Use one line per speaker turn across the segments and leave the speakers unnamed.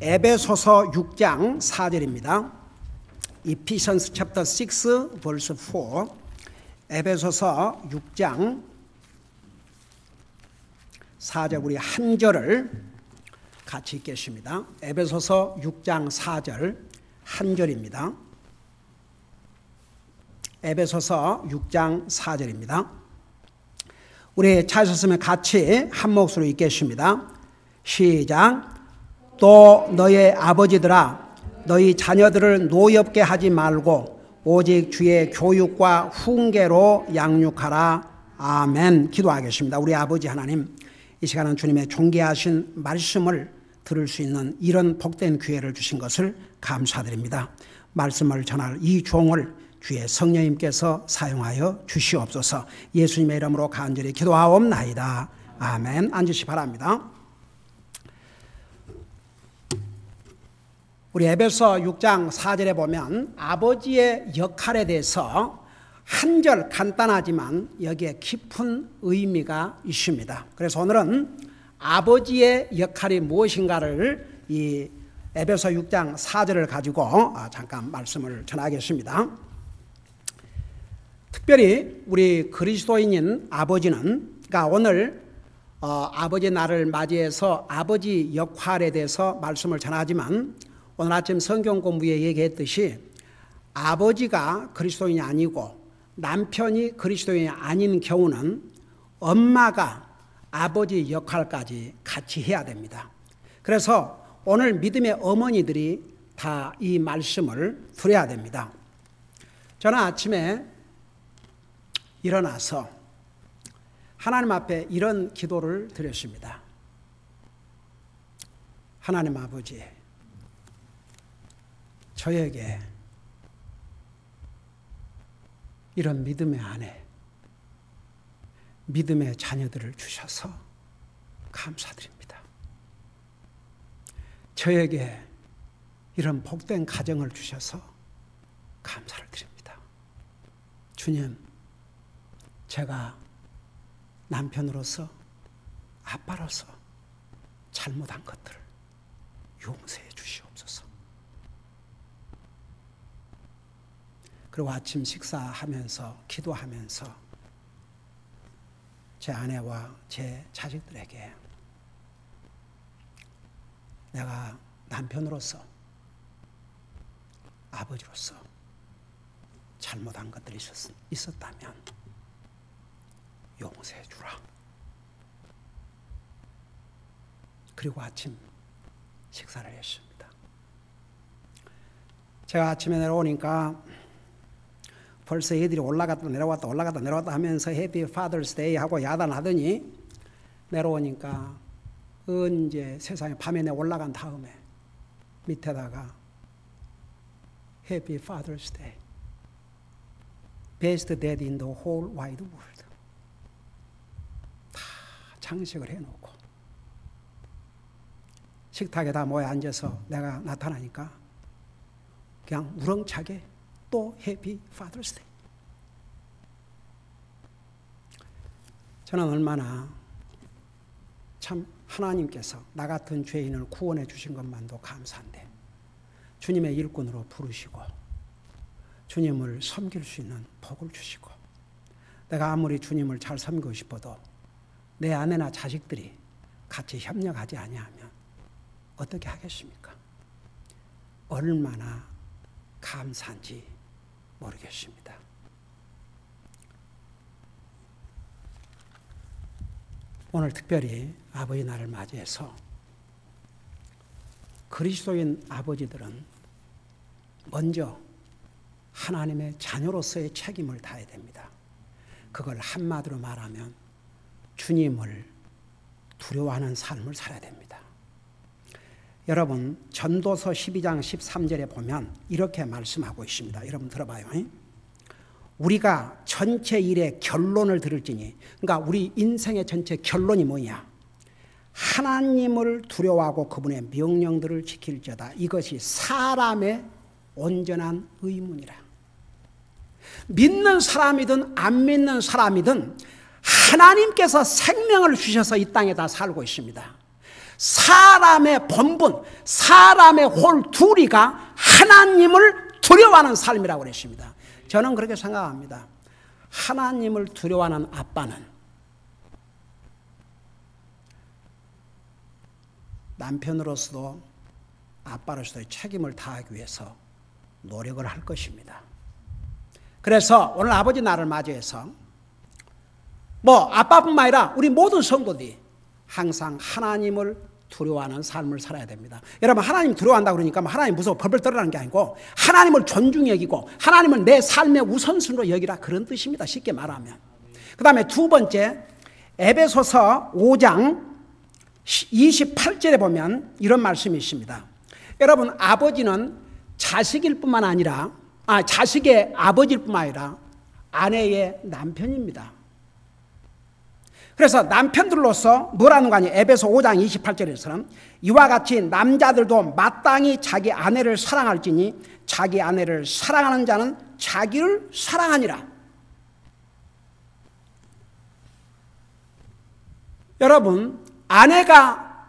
에베소서 6장 4절입니다. Ephesians chapter 6 verse 4. 에베소서 6장 4절 우리 한 절을 같이 읽겠습니다. 에베소서 6장 4절 한 절입니다. 에베소서 6장 4절입니다. 우리 찾으셨으면 같이 한 목소리로 읽겠습니다. 시작. 또 너의 아버지들아 너희 자녀들을 노엽게 하지 말고 오직 주의 교육과 훈계로 양육하라. 아멘. 기도하겠습니다. 우리 아버지 하나님, 이 시간은 주님의 존귀하신 말씀을 들을 수 있는 이런 복된 기회를 주신 것을 감사드립니다. 말씀을 전할 이 종을 주의 성령님께서 사용하여 주시옵소서. 예수님의 이름으로 간절히 기도하옵나이다. 아멘. 앉으시 바랍니다. 우리 에베소 6장 4절에 보면 아버지의 역할에 대해서 한 절 간단하지만 여기에 깊은 의미가 있습니다. 그래서 오늘은 아버지의 역할이 무엇인가를 이 에베소 6장 4절을 가지고 잠깐 말씀을 전하겠습니다. 특별히 우리 그리스도인인 아버지는, 그러니까 오늘 아버지 날을 맞이해서 아버지 역할에 대해서 말씀을 전하지만 오늘 아침 성경 공부에 얘기했듯이 아버지가 그리스도인이 아니고 남편이 그리스도인이 아닌 경우는 엄마가 아버지 역할까지 같이 해야 됩니다. 그래서 오늘 믿음의 어머니들이 다 이 말씀을 들어야 됩니다. 저는 아침에 일어나서 하나님 앞에 이런 기도를 드렸습니다. 하나님 아버지, 저에게 이런 믿음의 아내, 믿음의 자녀들을 주셔서 감사드립니다. 저에게 이런 복된 가정을 주셔서 감사를 드립니다. 주님, 제가 남편으로서, 아빠로서 잘못한 것들을 용서해 주시옵소서. 그리고 아침 식사하면서 기도하면서 제 아내와 제 자식들에게 내가 남편으로서, 아버지로서 잘못한 것들이 있었다면 용서해 주라. 그리고 아침 식사를 했습니다. 제가 아침에 내려오니까 벌써 애들이 올라갔다 내려왔다 하면서 해피 파더스 데이 하고 야단하더니 내려오니까 언제 세상에 밤에 내 올라간 다음에 밑에다가 해피 파더스 데이 베스트 데드 인 더 홀 와이드 월드 다 장식을 해놓고 식탁에 다 모여 앉아서 내가 나타나니까 그냥 우렁차게 또 해피 파더스 데이. 저는 얼마나 참 하나님께서 나 같은 죄인을 구원해 주신 것만도 감사한데 주님의 일꾼으로 부르시고 주님을 섬길 수 있는 복을 주시고, 내가 아무리 주님을 잘 섬기고 싶어도 내 아내나 자식들이 같이 협력하지 아니하면 어떻게 하겠습니까? 얼마나 감사한지 모르겠습니다. 오늘 특별히 아버지 날을 맞이해서 그리스도인 아버지들은 먼저 하나님의 자녀로서의 책임을 다해야 됩니다. 그걸 한마디로 말하면 주님을 두려워하는 삶을 살아야 됩니다. 여러분, 전도서 12장 13절에 보면 이렇게 말씀하고 있습니다. 여러분 들어봐요. 우리가 전체 일의 결론을 들을지니, 그러니까 우리 인생의 전체 결론이 뭐냐? 하나님을 두려워하고 그분의 명령들을 지킬지어다. 이것이 사람의 온전한 의문이라. 믿는 사람이든 안 믿는 사람이든 하나님께서 생명을 주셔서 이 땅에 다 살고 있습니다. 사람의 본분, 사람의 홀두리가 하나님을 두려워하는 삶이라고 그랬습니다. 저는 그렇게 생각합니다. 하나님을 두려워하는 아빠는 남편으로서도 아빠로서도 책임을 다하기 위해서 노력을 할 것입니다. 그래서 오늘 아버지 날을 맞이해서 아빠뿐만 아니라 우리 모든 성도들이 항상 하나님을 두려워하는 삶을 살아야 됩니다. 여러분, 하나님 두려워한다고 그러니까 하나님 무서워 벌벌 떨으라는 게 아니고 하나님을 존중히 여기고 하나님을 내 삶의 우선순위로 여기라, 그런 뜻입니다. 쉽게 말하면. 그 다음에 두 번째, 에베소서 5장 28절에 보면 이런 말씀이 있습니다. 여러분, 아버지는 자식의 아버지일 뿐만 아니라 아내의 남편입니다. 그래서 남편들로서 뭐라는 거 아니에요? 에베소 5장 28절에서는 이와 같이 남자들도 마땅히 자기 아내를 사랑할지니 자기 아내를 사랑하는 자는 자기를 사랑하니라. 여러분,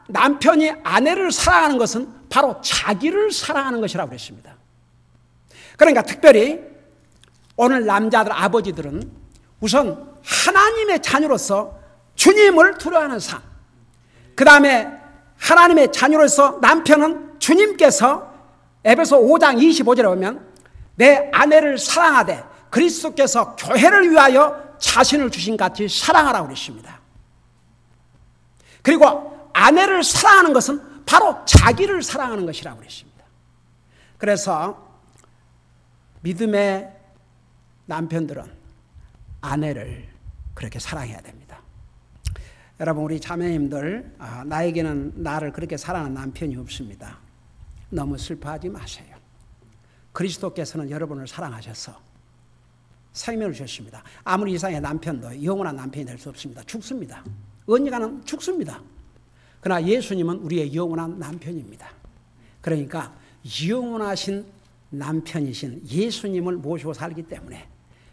남편이 아내를 사랑하는 것은 바로 자기를 사랑하는 것이라고 그랬습니다. 그러니까 특별히 오늘 남자들, 아버지들은 우선 하나님의 자녀로서 주님을 두려워하는 삶, 그 다음에 하나님의 자녀로서 남편은 주님께서 에베소 5장 25절에 보면 내 아내를 사랑하되 그리스도께서 교회를 위하여 자신을 주신 같이 사랑하라고 그랬습니다. 그리고 아내를 사랑하는 것은 바로 자기를 사랑하는 것이라고 그랬습니다. 그래서 믿음의 남편들은 아내를 그렇게 사랑해야 됩니다. 여러분, 우리 자매님들, 나에게는 나를 그렇게 사랑하는 남편이 없습니다. 너무 슬퍼하지 마세요. 그리스도께서는 여러분을 사랑하셔서 생명을 주셨습니다. 아무리 이상의 남편도 영원한 남편이 될 수 없습니다. 죽습니다. 언젠가는 죽습니다. 그러나 예수님은 우리의 영원한 남편입니다. 그러니까 영원하신 남편이신 예수님을 모시고 살기 때문에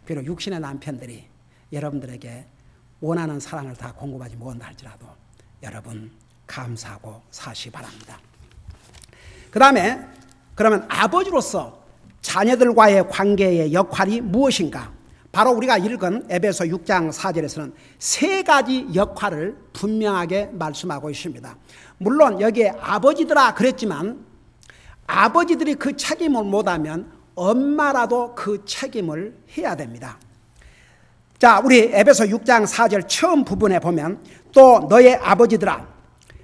비록 육신의 남편들이 여러분들에게 원하는 사랑을 다 공급하지 못한다 할지라도 여러분 감사하고 사시 바랍니다. 그 다음에 그러면 아버지로서 자녀들과의 관계의 역할이 무엇인가? 바로 우리가 읽은 에베소 6장 4절에서는 세 가지 역할을 분명하게 말씀하고 있습니다. 물론 여기에 아버지들아 그랬지만 아버지들이 그 책임을 못하면 엄마라도 그 책임을 해야 됩니다. 자, 우리 에베소 6장 4절 처음 부분에 보면 또 너의 아버지들아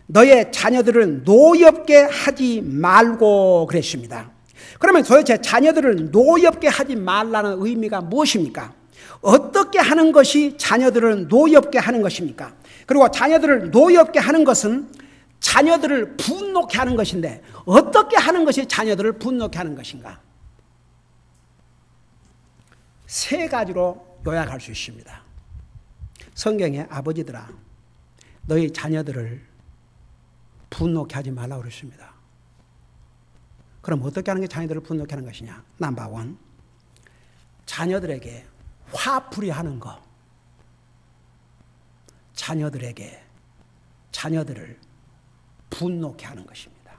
너의 자녀들을 노엽게 하지 말고 그랬습니다. 그러면 도대체 자녀들을 노엽게 하지 말라는 의미가 무엇입니까? 어떻게 하는 것이 자녀들을 노엽게 하는 것입니까? 그리고 자녀들을 노엽게 하는 것은 자녀들을 분노케 하는 것인데 어떻게 하는 것이 자녀들을 분노케 하는 것인가? 세 가지로 요약할 수 있습니다. 성경에 아버지들아 너희 자녀들을 분노케 하지 말라고 그랬습니다. 그럼 어떻게 하는 게 자녀들을 분노케 하는 것이냐? 넘버 원, 자녀들에게 화풀이 하는 거. 자녀들을 분노케 하는 것입니다.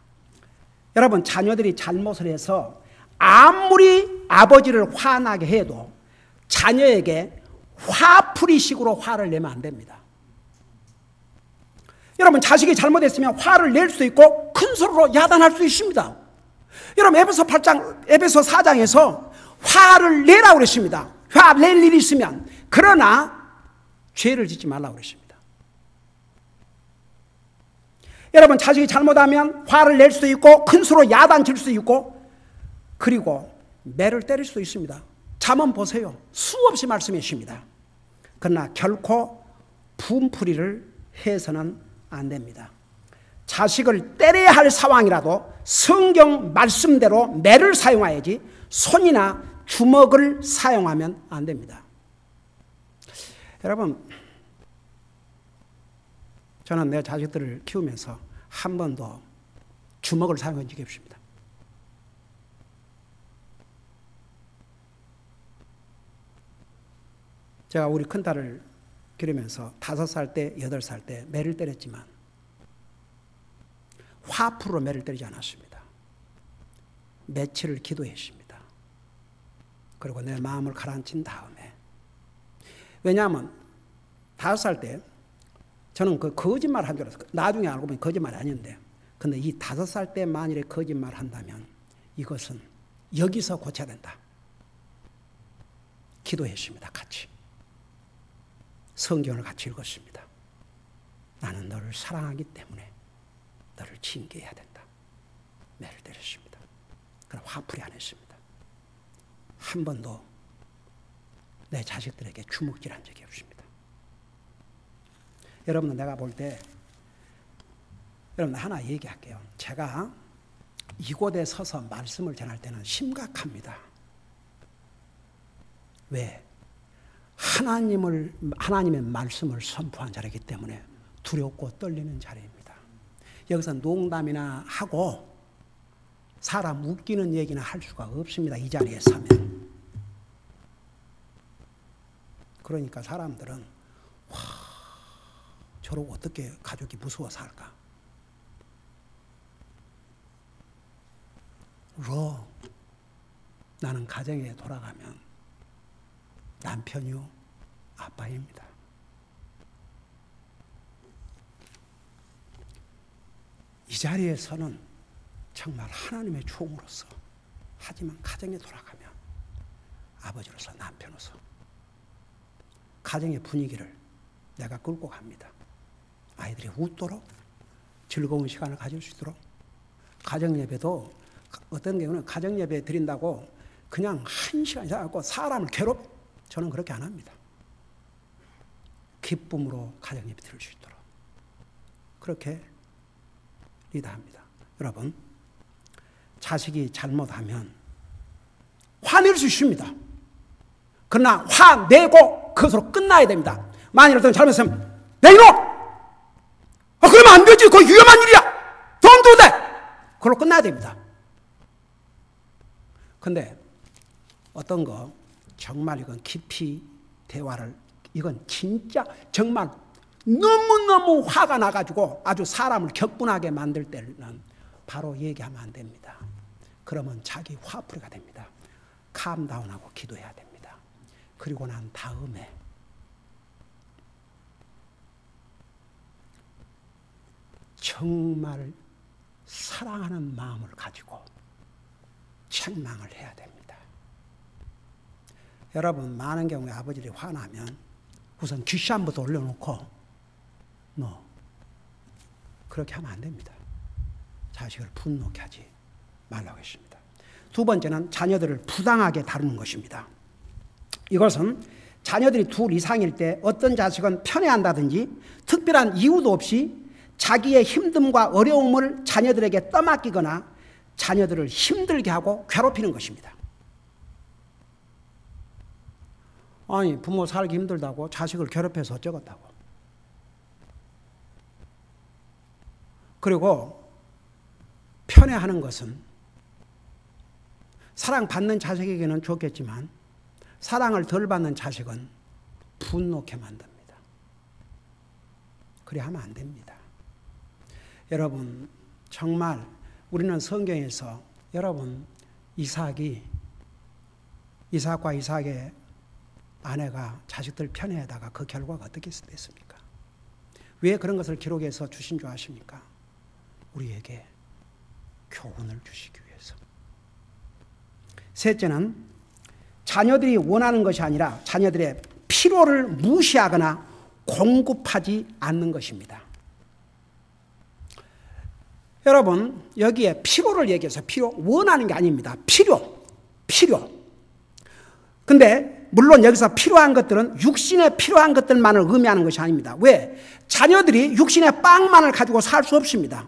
여러분, 자녀들이 잘못을 해서 아무리 아버지를 화나게 해도 자녀에게 화풀이식으로 화를 내면 안 됩니다. 여러분, 자식이 잘못했으면 화를 낼 수 있고 큰 소리로 야단할 수 있습니다. 여러분, 에베소 4장에서 화를 내라고 그랬습니다. 화 낼 일이 있으면. 그러나 죄를 짓지 말라고 그랬습니다. 여러분, 자식이 잘못하면 화를 낼 수도 있고 큰 소리로 야단칠 수도 있고 그리고 매를 때릴 수도 있습니다. 잠언 보세요. 수없이 말씀해 주십니다. 그러나 결코 분풀이를 해서는 안 됩니다. 자식을 때려야 할 상황이라도 성경 말씀대로 매를 사용해야지 손이나 주먹을 사용하면 안 됩니다. 여러분, 저는 내 자식들을 키우면서 한 번도 주먹을 사용한 적이 없습니다. 제가 우리 큰딸을 기르면서 5살 때, 8살 때 매를 때렸지만 화풀로 매를 때리지 않았습니다. 며칠을 기도했습니다. 그리고 내 마음을 가라앉힌 다음에, 왜냐하면 5살 때 저는 그 거짓말 한 줄 알았어요. 나중에 알고 보니 거짓말이 아닌데, 근데 이 5살 때 만일에 거짓말 한다면 이것은 여기서 고쳐야 된다. 기도했습니다. 같이. 성경을 같이 읽었습니다. 나는 너를 사랑하기 때문에 너를 징계해야 된다. 매를 때렸습니다. 그럼 화풀이 안 했습니다. 한 번도 내 자식들에게 주먹질한 적이 없습니다. 여러분은 내가 볼 때, 여러분 하나 얘기할게요. 제가 이곳에 서서 말씀을 전할 때는 심각합니다. 왜? 하나님의 말씀을 선포한 자리이기 때문에 두렵고 떨리는 자리입니다. 여기서 농담이나 하고 사람 웃기는 얘기나 할 수가 없습니다. 이 자리에 서면. 그러니까 사람들은 와, 저러고 어떻게 가족이 무서워서 할까? 나는 가정에 돌아가면 남편이요, 아빠입니다. 이 자리에서는 정말 하나님의 종으로서, 하지만 가정에 돌아가면 아버지로서, 남편으로서 가정의 분위기를 내가 끌고 갑니다. 아이들이 웃도록 즐거운 시간을 가질 수 있도록. 가정예배도 어떤 경우는 가정예배 드린다고 그냥 1시간 이상하고 사람을 저는 그렇게 안 합니다. 기쁨으로 가정예배 드릴 수 있도록 그렇게 리드합니다. 여러분, 자식이 잘못하면 화낼 수 있습니다. 그러나 화내고 그것으로 끝나야 됩니다. 만일 어떤 잘못했으면 내 이놈! 그러면 안 되지. 그거 위험한 일이야. Don't do that. 그걸로 끝나야 됩니다. 근데 어떤 거 정말 이건 깊이 대화를, 이건 진짜 정말 너무너무 화가 나가지고 아주 사람을 격분하게 만들 때는 바로 얘기하면 안 됩니다. 그러면 자기 화풀이가 됩니다. 캄다운하고 기도해야 됩니다. 그리고 난 다음에 정말 사랑하는 마음을 가지고 책망을 해야 됩니다. 여러분, 많은 경우에 아버지들이 화나면 우선 귓삼부터 올려놓고 너 그렇게 하면 안 됩니다. 자식을 분노케 하지 말라고 했습니다. 두 번째는 자녀들을 부당하게 다루는 것입니다. 이것은 자녀들이 둘 이상일 때 어떤 자식은 편애한다든지 특별한 이유도 없이 자기의 힘듦과 어려움을 자녀들에게 떠맡기거나 자녀들을 힘들게 하고 괴롭히는 것입니다. 아니, 부모 살기 힘들다고 자식을 괴롭혀서 어쩌겠다고. 그리고 편애하는 것은 사랑받는 자식에게는 좋겠지만 사랑을 덜 받는 자식은 분노케 만듭니다. 그래 하면 안 됩니다. 여러분, 정말 우리는 성경에서 여러분 이삭과 이삭의 아내가 자식들 편애하다가 그 결과가 어떻게 됐습니까? 왜 그런 것을 기록해서 주신 줄 아십니까? 우리에게 교훈을 주시기 위해서. 셋째는 자녀들이 원하는 것이 아니라 자녀들의 필요를 무시하거나 공급하지 않는 것입니다. 여러분, 여기에 필요를 얘기해서 원하는 게 아닙니다. 필요. 근데 물론 여기서 필요한 것들은 육신에 필요한 것들만을 의미하는 것이 아닙니다. 왜? 자녀들이 육신의 빵만을 가지고 살 수 없습니다.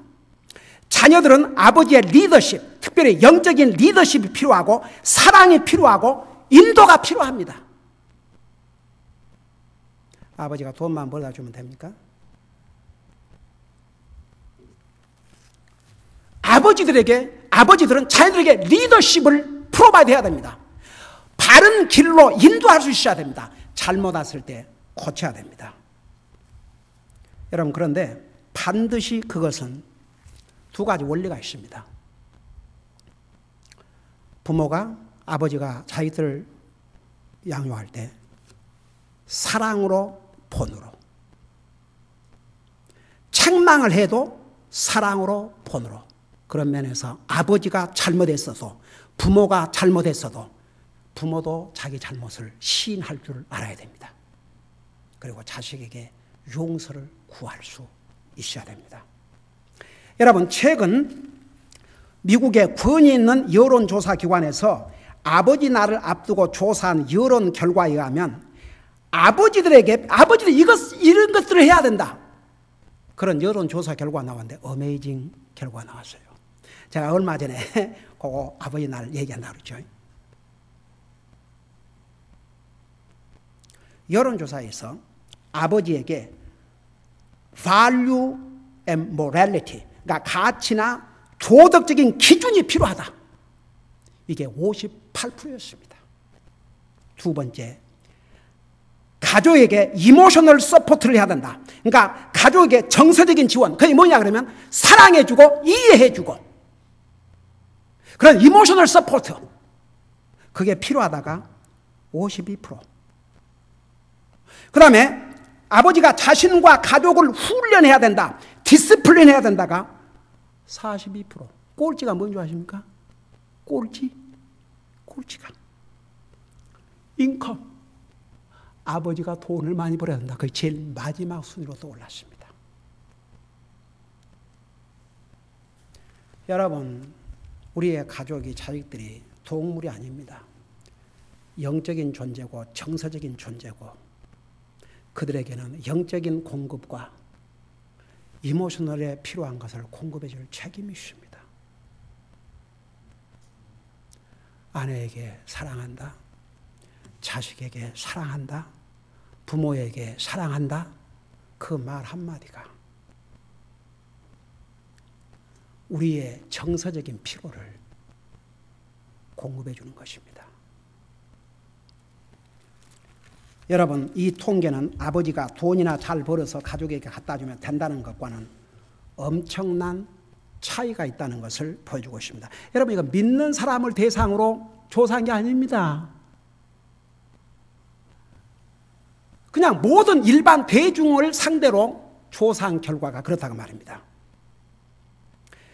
자녀들은 아버지의 리더십, 특별히 영적인 리더십이 필요하고 사랑이 필요하고 인도가 필요합니다. 아버지가 돈만 벌다 주면 됩니까? 아버지들은 자녀들에게 리더십을 프로바이드 해야 됩니다. 바른 길로 인도할 수 있어야 됩니다. 잘못 왔을 때 고쳐야 됩니다. 여러분, 그런데 반드시 그것은 두 가지 원리가 있습니다. 부모가, 아버지가 자기들을 양육할 때 사랑으로, 본으로, 책망을 해도 사랑으로, 본으로, 그런 면에서 아버지가 잘못했어도, 부모가 잘못했어도 부모도 자기 잘못을 시인할 줄 알아야 됩니다. 그리고 자식에게 용서를 구할 수 있어야 됩니다. 여러분, 최근 미국의 권위 있는 여론조사 기관에서 아버지 날을 앞두고 조사한 여론 결과에 의하면 아버지들이 이런 것들을 해야 된다, 그런 여론조사 결과가 나왔는데 어메이징 결과가 나왔어요. 제가 얼마 전에 그거 아버지 날 얘기한다고 그랬죠. 여론조사에서 아버지에게 value and morality, 그러니까 가치나 도덕적인 기준이 필요하다, 이게 58%였습니다. 두 번째, 가족에게 이모셔널 서포트를 해야 된다. 그러니까 가족에게 정서적인 지원, 그게 뭐냐 그러면 사랑해주고 이해해주고 그런 이모셔널 서포트, 그게 필요하다가 52%. 그 다음에 아버지가 자신과 가족을 훈련해야 된다, 디스플린 해야 된다가 42%. 꼴찌가 뭔지 아십니까? 꼴찌가 인컴, 아버지가 돈을 많이 벌어야 된다, 그게 제일 마지막 순위로 떠올랐습니다. 여러분, 우리의 가족이, 자식들이 동물이 아닙니다. 영적인 존재고 정서적인 존재고 그들에게는 영적인 공급과 이모셔널에 필요한 것을 공급해 줄 책임이 있습니다. 아내에게 사랑한다, 자식에게 사랑한다, 부모에게 사랑한다, 그 말 한마디가 우리의 정서적인 피로를 공급해 주는 것입니다. 여러분, 이 통계는 아버지가 돈이나 잘 벌어서 가족에게 갖다 주면 된다는 것과는 엄청난 차이가 있다는 것을 보여주고 있습니다. 여러분, 이거 믿는 사람을 대상으로 조사한 게 아닙니다. 그냥 모든 일반 대중을 상대로 조사한 결과가 그렇다고 말입니다.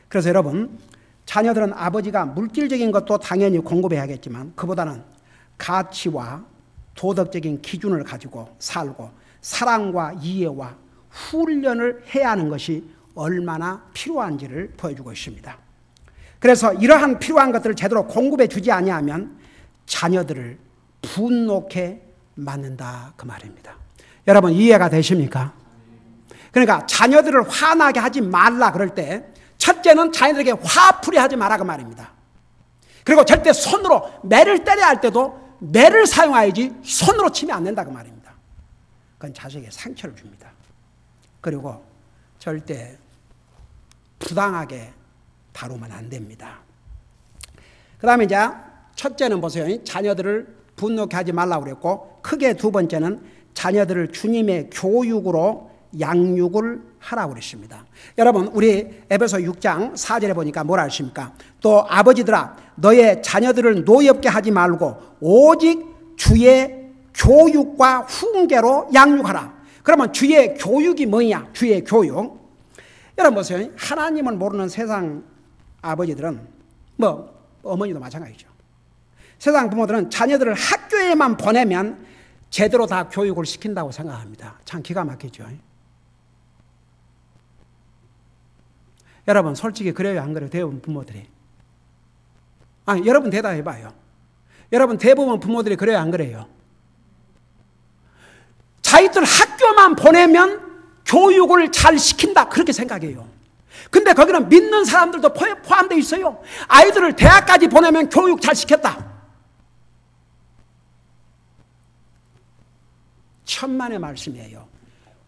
그래서 여러분, 자녀들은 아버지가 물질적인 것도 당연히 공급해야겠지만 그보다는 가치와 도덕적인 기준을 가지고 살고 사랑과 이해와 훈련을 해야 하는 것이 얼마나 필요한지를 보여주고 있습니다. 그래서 이러한 필요한 것들을 제대로 공급해 주지 아니하면 자녀들을 분노케 만든다, 그 말입니다. 여러분, 이해가 되십니까? 그러니까 자녀들을 화나게 하지 말라 그럴 때 첫째는 자녀들에게 화풀이 하지 마라, 그 말입니다. 그리고 절대 손으로 매를 때려야 할 때도 매를 사용해야지 손으로 치면 안 된다, 그 말입니다. 그건 자식에게 상처를 줍니다. 그리고 절대 부당하게 다루면 안 됩니다. 그 다음에 이제 첫째는 보세요. 자녀들을 분노케 하지 말라고 그랬고, 크게 두 번째는 자녀들을 주님의 교육으로 양육을 하라고 그랬습니다. 여러분, 우리 에베소 6장 4절에 보니까 뭐라 하십니까? 또 아버지들아, 너의 자녀들을 노엽게 하지 말고 오직 주의 교육과 훈계로 양육하라. 그러면 주의 교육이 뭐냐? 주의 교육. 여러분 보세요. 하나님을 모르는 세상 아버지들은, 어머니도 마찬가지죠. 세상 부모들은 자녀들을 학교에만 보내면 제대로 다 교육을 시킨다고 생각합니다. 참 기가 막히죠. 여러분, 솔직히 그래요, 안 그래요? 대부분 부모들이. 여러분 대답해봐요. 여러분 대부분 부모들이 그래요, 안 그래요? 자기들 학교만 보내면 교육을 잘 시킨다, 그렇게 생각해요. 근데 거기는 믿는 사람들도 포함되어 있어요. 아이들을 대학까지 보내면 교육 잘 시켰다. 천만의 말씀이에요.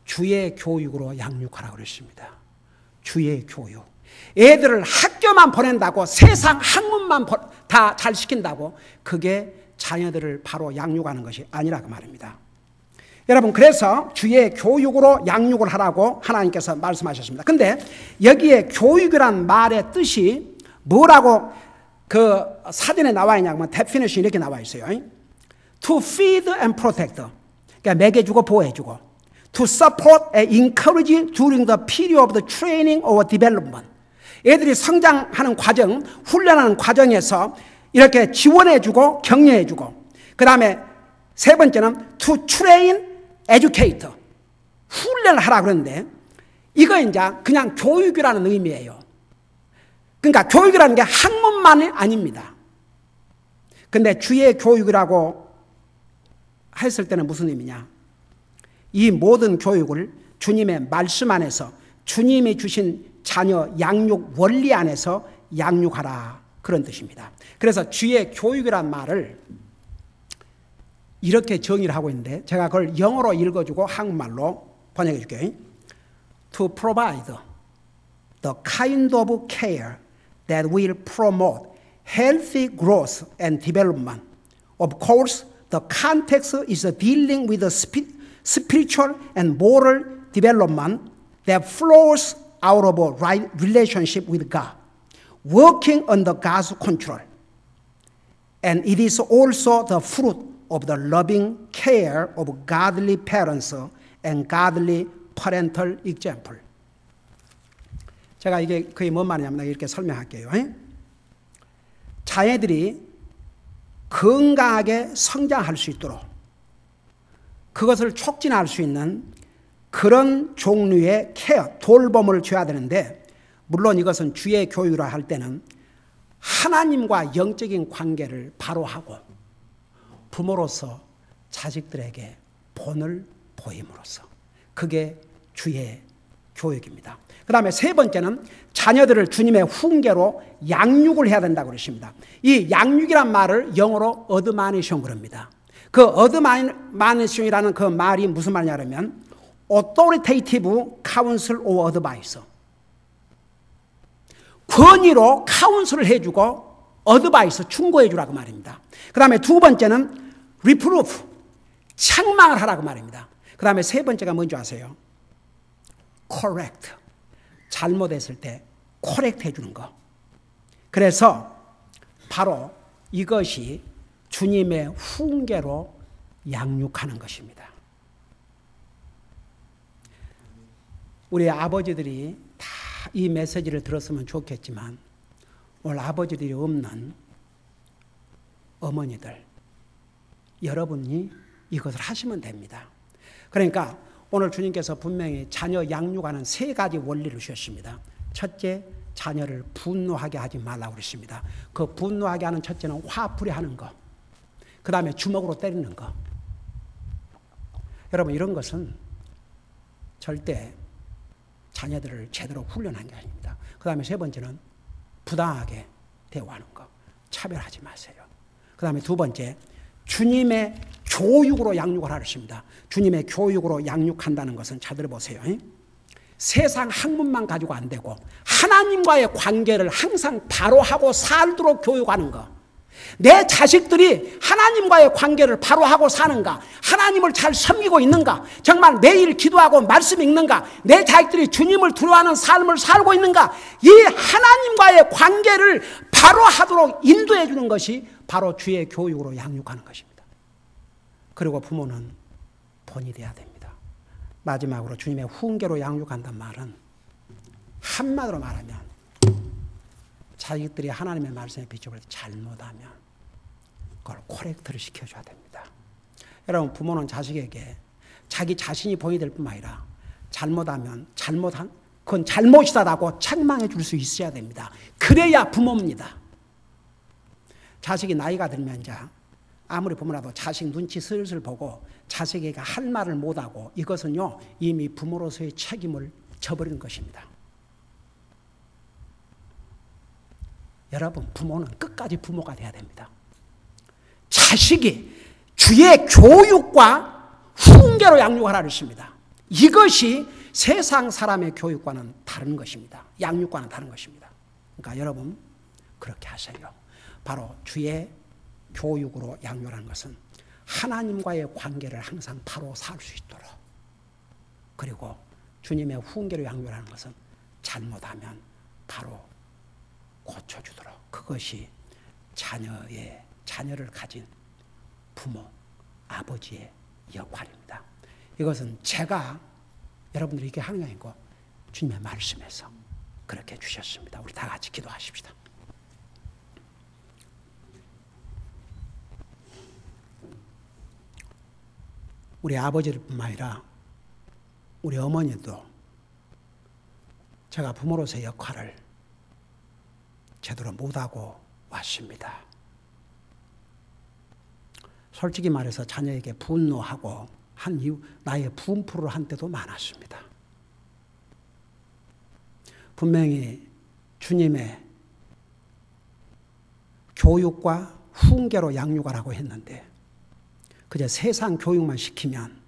주의 교육으로 양육하라고 그랬습니다. 주의 교육. 애들을 학교만 보낸다고, 세상 학문만 다 잘 시킨다고, 그게 자녀들을 바로 양육하는 것이 아니라고 말입니다. 여러분, 그래서 주의 교육으로 양육을 하라고 하나님께서 말씀하셨습니다. 근데 여기에 교육이란 말의 뜻이 뭐라고 그 사전에 나와 있냐면 definition 이렇게 나와 있어요. To feed and protect. 그러니까 먹여주고 보호해주고. To support and encourage during the period of the training or development. 애들이 성장하는 과정, 훈련하는 과정에서 이렇게 지원해주고 격려해주고. 그 다음에 세 번째는 to train, educate. 훈련을 하라 그러는데 이거 이제 그냥 교육이라는 의미예요. 그러니까 교육이라는 게 학문만이 아닙니다. 근데 주의 교육이라고 했을 때는 무슨 의미냐? 이 모든 교육을 주님의 말씀 안에서 주님이 주신 자녀 양육 원리 안에서 양육하라 그런 뜻입니다. 그래서 주의 교육이란 말을 이렇게 정의를 하고 있는데 제가 그걸 영어로 읽어주고 한국말로 번역해 줄게요. To provide the kind of care that will promote healthy growth and development. Of course, the context is dealing with the spiritual and moral development that flows out of a right relationship with God, working under God's control. And it is also the fruit of the loving care of godly parents and godly parental example. 제가 이게 그게 뭔 말이냐면 이렇게 설명할게요. 자녀들이 건강하게 성장할 수 있도록 그것을 촉진할 수 있는 그런 종류의 케어, 돌봄을 줘야 되는데 물론 이것은 주의 교육이라 할 때는 하나님과 영적인 관계를 바로 하고 부모로서 자식들에게 본을 보임으로써 그게 주의 교육입니다. 그 다음에 세 번째는 자녀들을 주님의 훈계로 양육을 해야 된다고 그러십니다. 이 양육이란 말을 영어로 어드마니션 그럽니다. 그 어드마니션이라는 그 말이 무슨 말이냐면 authoritative counsel or advice. 권위로 카운슬을 해주고 어드바이스, 충고해주라고 말입니다. 그 다음에 두 번째는 reproof, 책망을 하라고 말입니다. 그 다음에 세 번째가 뭔지 아세요? correct, 잘못했을 때 correct 해주는 거. 그래서 바로 이것이 주님의 훈계로 양육하는 것입니다. 우리 아버지들이 다 이 메시지를 들었으면 좋겠지만 오늘 아버지들이 없는 어머니들, 여러분이 이것을 하시면 됩니다. 그러니까 오늘 주님께서 분명히 자녀 양육하는 세 가지 원리를 주셨습니다. 첫째, 자녀를 분노하게 하지 말라고 그랬습니다. 그 분노하게 하는 첫째는 화풀이 하는 거. 그 다음에 주먹으로 때리는 거. 여러분 이런 것은 절대 자녀들을 제대로 훈련한 게 아닙니다. 그 다음에 세 번째는 부당하게 대우하는 거. 차별하지 마세요. 그 다음에 두 번째, 주님의 교육으로 양육을 하십니다. 주님의 교육으로 양육한다는 것은 잘 들어보세요. 세상 학문만 가지고 안 되고 하나님과의 관계를 항상 바로 하고 살도록 교육하는 거. 내 자식들이 하나님과의 관계를 바로 하고 사는가? 하나님을 잘 섬기고 있는가? 정말 매일 기도하고 말씀 읽는가? 내 자식들이 주님을 두려워하는 삶을 살고 있는가? 이 하나님과의 관계를 바로 하도록 인도해 주는 것이 바로 주의 교육으로 양육하는 것입니다. 그리고 부모는 본이 돼야 됩니다. 마지막으로 주님의 훈계로 양육한다는 말은 한마디로 말하면 자식들이 하나님의 말씀에 비춰볼 때 잘못하면 그걸 코렉트를 시켜줘야 됩니다. 여러분 부모는 자식에게 자기 자신이 본이 될 뿐만 아니라 잘못하면 그건 잘못이다라고 책망해 줄 수 있어야 됩니다. 그래야 부모입니다. 자식이 나이가 들면 이제 아무리 부모라도 자식 눈치 슬슬 보고 자식에게 할 말을 못하고 이것은요 이미 부모로서의 책임을 져버리는 것입니다. 여러분 부모는 끝까지 부모가 돼야 됩니다. 자식이 주의 교육과 훈계로 양육하라 그랬습니다. 이것이 세상 사람의 교육과는 다른 것입니다. 양육과는 다른 것입니다. 그러니까 여러분 그렇게 하세요. 바로 주의 교육으로 양육하는 것은 하나님과의 관계를 항상 바로 살 수 있도록, 그리고 주님의 훈계로 양육하는 것은 잘못하면 바로 고쳐주도록, 그것이 자녀를 가진 부모, 아버지의 역할입니다. 이것은 제가 여러분들이 이렇게 하는 게 아니고 주님의 말씀에서 그렇게 주셨습니다. 우리 다 같이 기도하십시다. 우리 아버지뿐만 아니라 우리 어머니도 제가 부모로서의 역할을 제대로 못하고 왔습니다. 솔직히 말해서 자녀에게 분노하고 한 이유, 나의 분풀을 한 때도 많았습니다. 분명히 주님의 교육과 훈계로 양육하라고 했는데 그저 세상 교육만 시키면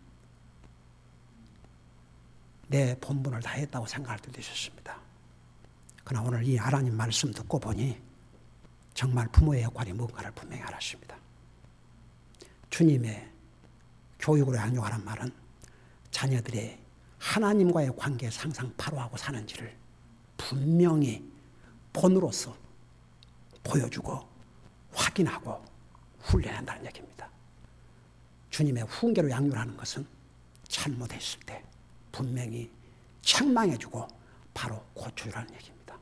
내 본분을 다했다고 생각할 때도 있었습니다. 그러나 오늘 이 하나님 말씀 듣고 보니 정말 부모의 역할이 뭔가를 분명히 알았습니다. 주님의 교육으로 양육하라는 말은 자녀들의 하나님과의 관계에 항상 바로하고 사는지를 분명히 본으로서 보여주고 확인하고 훈련한다는 얘기입니다. 주님의 훈계로 양육하는 것은 잘못했을 때 분명히 책망해주고 바로 고쳐주라는 얘기입니다.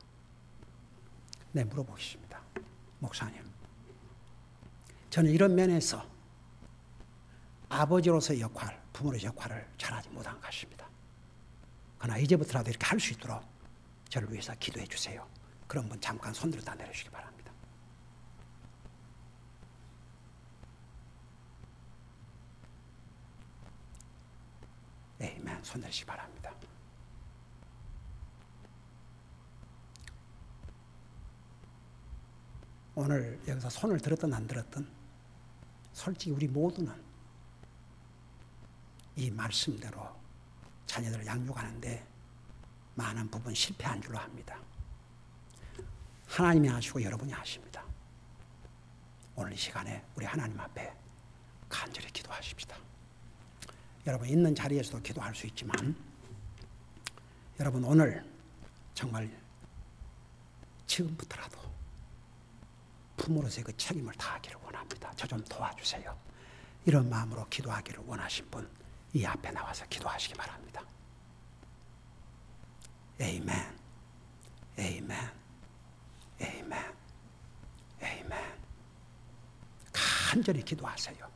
네, 물어보겠습니다. 목사님, 저는 이런 면에서 아버지로서의 역할, 부모로서의 역할을 잘하지 못한 것 같습니다. 그러나 이제부터라도 이렇게 할 수 있도록 저를 위해서 기도해 주세요. 그런 분 잠깐 손들어 다 내려주시기 바랍니다. 아멘. 손 내리시기 바랍니다. 오늘 여기서 손을 들었든 안 들었든 솔직히 우리 모두는 이 말씀대로 자녀들을 양육하는데 많은 부분 실패한 줄로 합니다. 하나님이 아시고 여러분이 아십니다. 오늘 이 시간에 우리 하나님 앞에 간절히 기도하십시다. 여러분 있는 자리에서도 기도할 수 있지만 여러분 오늘 정말 지금부터라도 부모로서의 그 책임을 다하기를 원합니다. 저 좀 도와주세요. 이런 마음으로 기도하기를 원하신 분 이 앞에 나와서 기도하시기 바랍니다. 아멘, 아멘, 아멘, 아멘. 간절히 기도하세요.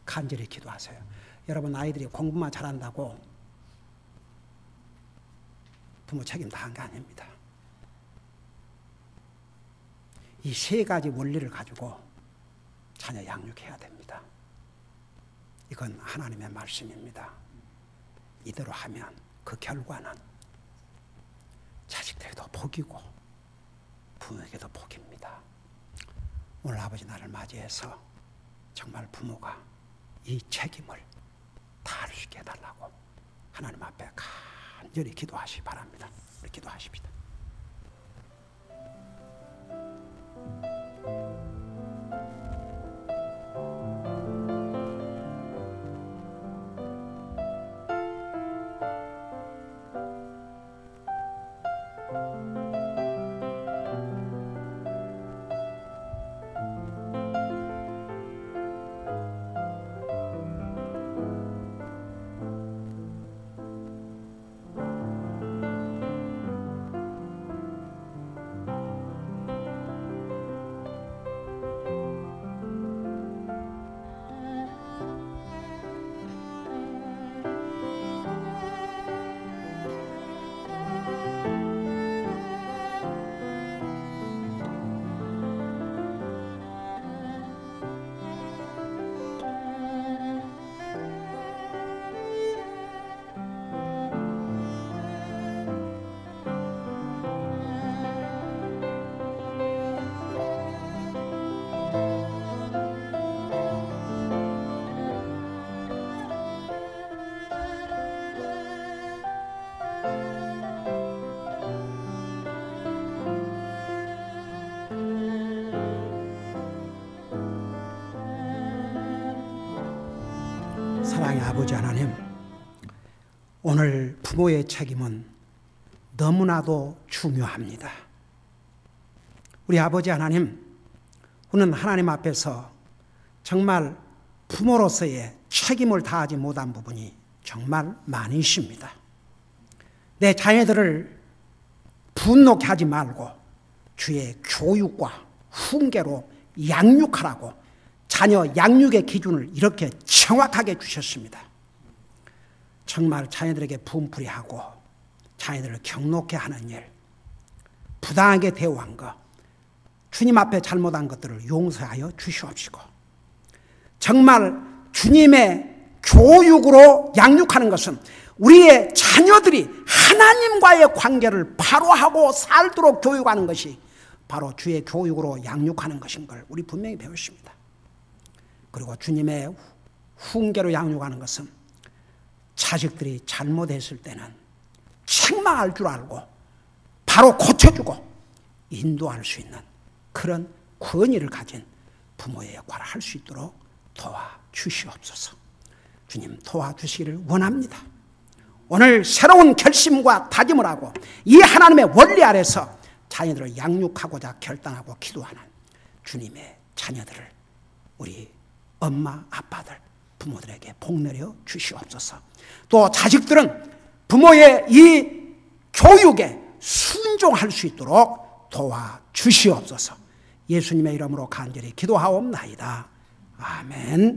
간절히 기도하세요. 여러분 아이들이 공부만 잘한다고 부모 책임 다한 게 아닙니다. 이 세 가지 원리를 가지고 자녀 양육해야 됩니다. 이건 하나님의 말씀입니다. 이대로 하면 그 결과는 자식들에게도 복이고 부모에게도 복입니다. 오늘 아버지 날을 맞이해서 정말 부모가 이 책임을 다할 수 있게 해달라고 하나님 앞에 간절히 기도하시기 바랍니다. 우리 기도하십시다. 사랑의 아버지 하나님, 오늘 부모의 책임은 너무나도 중요합니다. 우리 아버지 하나님, 우리는 하나님 앞에서 정말 부모로서의 책임을 다하지 못한 부분이 정말 많이 있습니다. 내 자녀들을 분노케 하지 말고 주의 교육과 훈계로 양육하라고 자녀 양육의 기준을 이렇게 정확하게 주셨습니다. 정말 자녀들에게 분풀이하고 자녀들을 격노케 하는 일, 부당하게 대우한 것, 주님 앞에 잘못한 것들을 용서하여 주시옵시고, 정말 주님의 교육으로 양육하는 것은 우리의 자녀들이 하나님과의 관계를 바로 하고 살도록 교육하는 것이 바로 주의 교육으로 양육하는 것인 걸 우리 분명히 배웠습니다. 그리고 주님의 훈계로 양육하는 것은 자식들이 잘못했을 때는 책망할 줄 알고 바로 고쳐주고 인도할 수 있는 그런 권위를 가진 부모의 역할을 할 수 있도록 도와주시옵소서. 주님 도와주시기를 원합니다. 오늘 새로운 결심과 다짐을 하고 이 하나님의 원리 아래서 자녀들을 양육하고자 결단하고 기도하는 주님의 자녀들을 우리 엄마, 아빠들, 부모들에게 복내려 주시옵소서. 또 자식들은 부모의 이 교육에 순종할 수 있도록 도와주시옵소서. 예수님의 이름으로 간절히 기도하옵나이다. 아멘.